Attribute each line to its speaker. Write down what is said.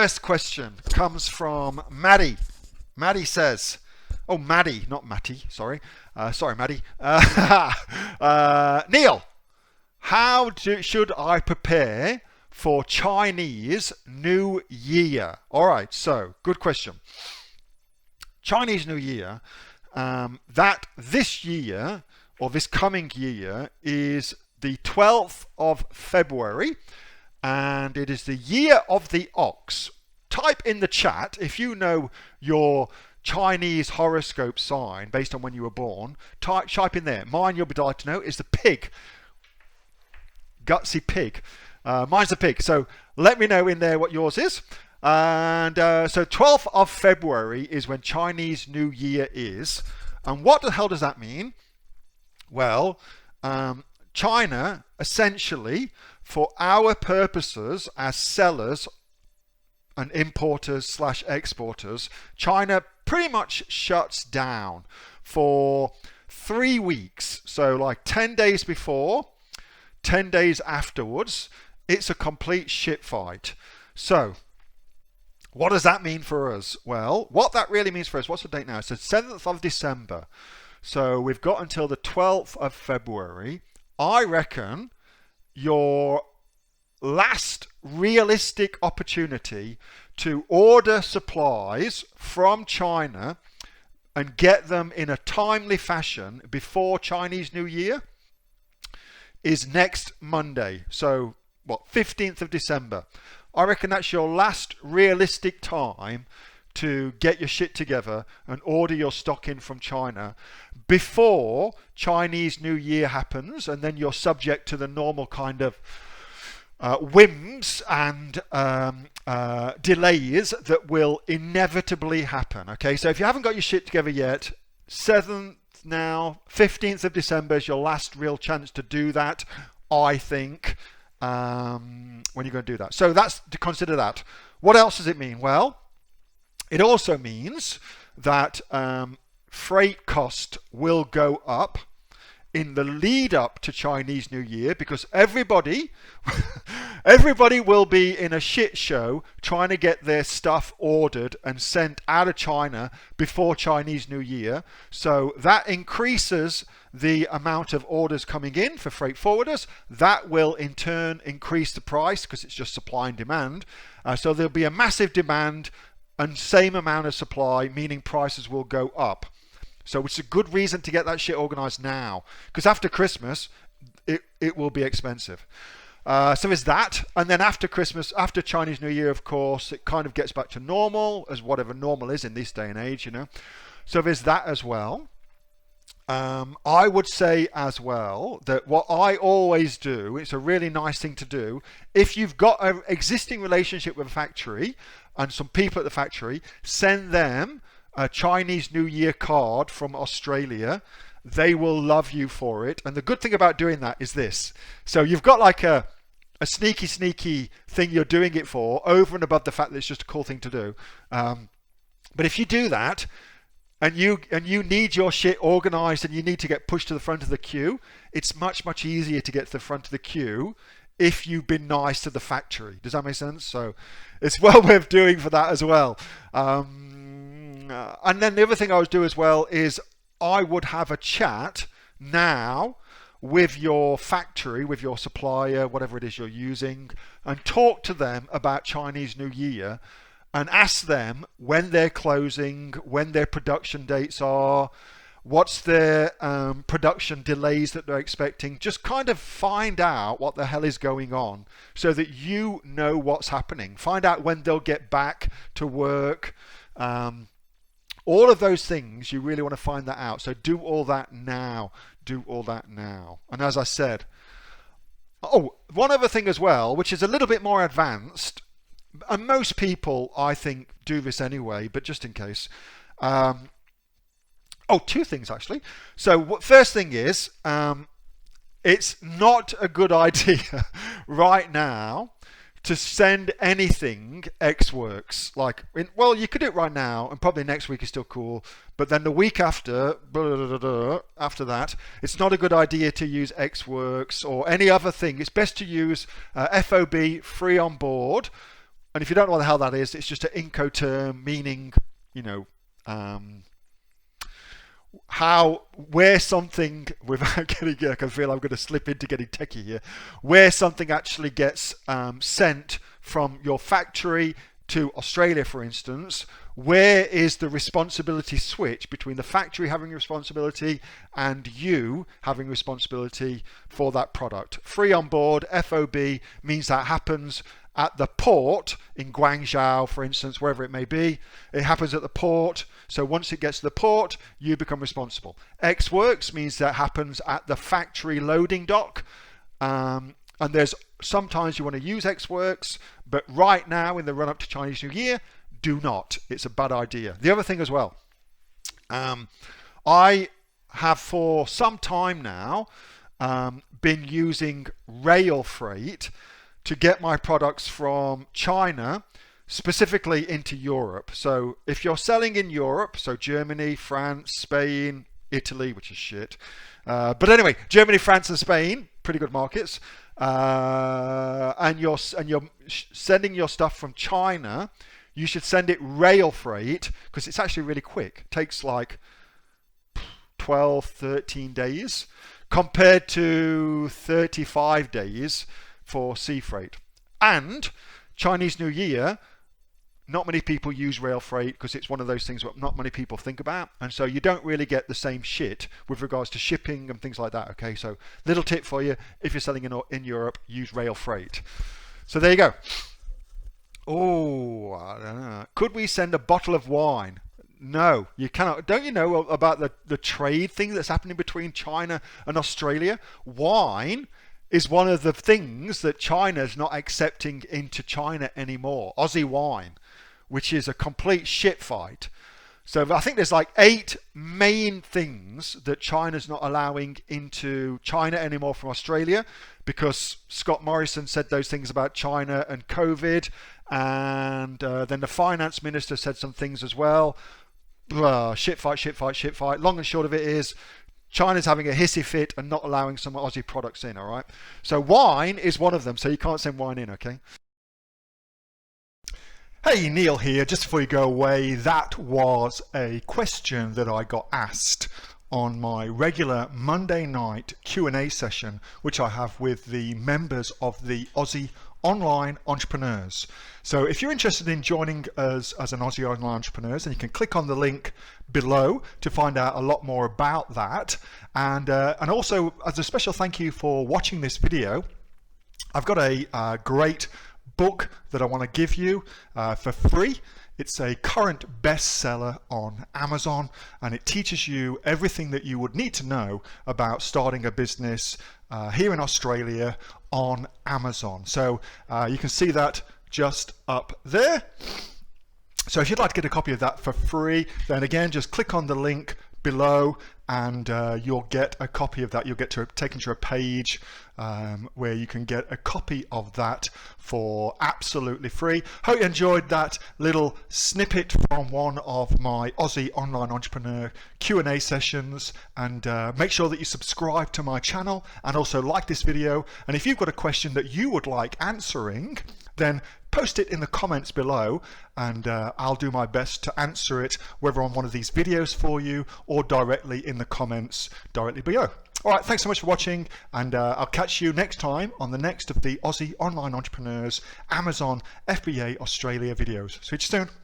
Speaker 1: first question comes from Maddie. Maddie says, oh, Maddie, not Matty, sorry. Sorry, Maddie. Neil, should I prepare for Chinese New Year? All right, so good question. Chinese New Year, that this year, or this coming year, is the 12th of February, and it is the year of the ox. Type in the chat if you know your Chinese horoscope sign based on when you were born. Type in there. Mine, you'll be delighted to know, is the pig. Gutsy pig. Mine's the pig. So let me know in there what yours is. And so 12th of February is when Chinese New Year is. And what the hell does that mean? Well, China, essentially, for our purposes as sellers and importers / exporters, China pretty much shuts down for 3 weeks. So like 10 days before, 10 days afterwards, it's a complete shit fight. So what does that mean for us? Well, what that really means for us, what's the date now? It's the 7th of December. So we've got until the 12th of February. I reckon your last realistic opportunity to order supplies from China and get them in a timely fashion before Chinese New Year is next Monday. So what, 15th of December. I reckon that's your last realistic time to get your shit together and order your stock in from China before Chinese New Year happens, and then you're subject to the normal kind of whims and delays that will inevitably happen. Okay, so if you haven't got your shit together yet, 7th now, 15th of December is your last real chance to do that, I think, when you're going to do that. So that's to consider that. What else does it mean? Well, it also means that freight cost will go up in the lead up to Chinese New Year, because everybody will be in a shit show trying to get their stuff ordered and sent out of China before Chinese New Year. So that increases the amount of orders coming in for freight forwarders. That will in turn increase the price because it's just supply and demand. So there'll be a massive demand and same amount of supply, meaning prices will go up. So it's a good reason to get that shit organized now, because after Christmas, it will be expensive. So there's that. And then after Christmas, after Chinese New Year, of course, it kind of gets back to normal, as whatever normal is in this day and age, you know. So there's that as well. I would say as well that what I always do, it's a really nice thing to do, if you've got an existing relationship with a factory and some people at the factory, send them a Chinese New Year card from Australia. They will love you for it. And the good thing about doing that is this. So you've got like a sneaky thing you're doing it for, over and above the fact that it's just a cool thing to do. But if you do that, and you need your shit organized and you need to get pushed to the front of the queue, it's much easier to get to the front of the queue if you've been nice to the factory. Does that make sense? So it's well worth doing for that as well. And then the other thing I would do as well is I would have a chat now with your factory, with your supplier, whatever it is you're using, and talk to them about Chinese New Year and ask them when they're closing, when their production dates are, what's their production delays that they're expecting. Just kind of find out what the hell is going on so that you know what's happening. Find out when they'll get back to work. All of those things, you really want to find that out. So do all that now. Do all that now. And as I said, oh, one other thing as well, which is a little bit more advanced, and most people, I think, do this anyway, but just in case. Two things actually. So first thing is, it's not a good idea right now to send anything ex-works. Well, you could do it right now, and probably next week is still cool, but then the week after, after that, it's not a good idea to use ex-works or any other thing. It's best to use FOB, free on board, And if you don't know what the hell that is, it's just an Incoterm meaning, you know, where something, without getting, I can feel I'm going to slip into getting techie here, where something actually gets sent from your factory to Australia, for instance, where is the responsibility switch between the factory having responsibility and you having responsibility for that product? Free on board, FOB, means that happens at the port in Guangzhou, for instance, wherever it may be. It happens at the port. So once it gets to the port, you become responsible. Ex Works means that happens at the factory loading dock. And there's sometimes you want to use Ex Works, but right now in the run up to Chinese New Year, do not. It's a bad idea. The other thing as well, I have for some time now been using rail freight to get my products from China specifically into Europe. So if you're selling in Europe, so Germany, France, Spain, Italy, which is shit, but anyway, Germany, France, and Spain, pretty good markets, and you're sending your stuff from China, you should send it rail freight because it's actually really quick. It takes like 12, 13 days compared to 35 days for sea freight. And Chinese New Year, not many people use rail freight because it's one of those things that not many people think about, and so you don't really get the same shit with regards to shipping and things like that. Okay, so little tip for you, if you're selling in Europe, use rail freight. So there you go. Oh, I don't know. Could we send a bottle of wine? No, you cannot. Don't you know about the trade thing that's happening between China and Australia? Wine is one of the things that China's not accepting into China anymore. Aussie wine, which is a complete shit fight. So I think there's like 8 main things that China's not allowing into China anymore from Australia, because Scott Morrison said those things about China and COVID, and then the finance minister said some things as well. Shit fight, shit fight, shit fight. Long and short of it is, China's having a hissy fit and not allowing some Aussie products in, all right? So wine is one of them, so you can't send wine in, okay? Hey, Neil here. Just before you go away, that was a question that I got asked on my regular Monday night Q&A session, which I have with the members of the Aussie Online Entrepreneurs. So if you're interested in joining us as an Aussie Online Entrepreneurs, then you can click on the link below to find out a lot more about that. And also, as a special thank you for watching this video, I've got a great book that I want to give you for free. It's a current bestseller on Amazon, and it teaches you everything that you would need to know about starting a business here in Australia on Amazon. So you can see that just up there. So if you'd like to get a copy of that for free, then again, just click on the link below and you'll get a copy of that. You'll get taken to a page where you can get a copy of that for absolutely free. Hope you enjoyed that little snippet from one of my Aussie Online Entrepreneur Q&A sessions, and make sure that you subscribe to my channel and also like this video. And if you've got a question that you would like answering, then post it in the comments below, and I'll do my best to answer it, whether on one of these videos for you or directly in the comments directly below. All right, thanks so much for watching, and I'll catch you next time on the next of the Aussie Online Entrepreneurs Amazon FBA Australia videos. See you soon.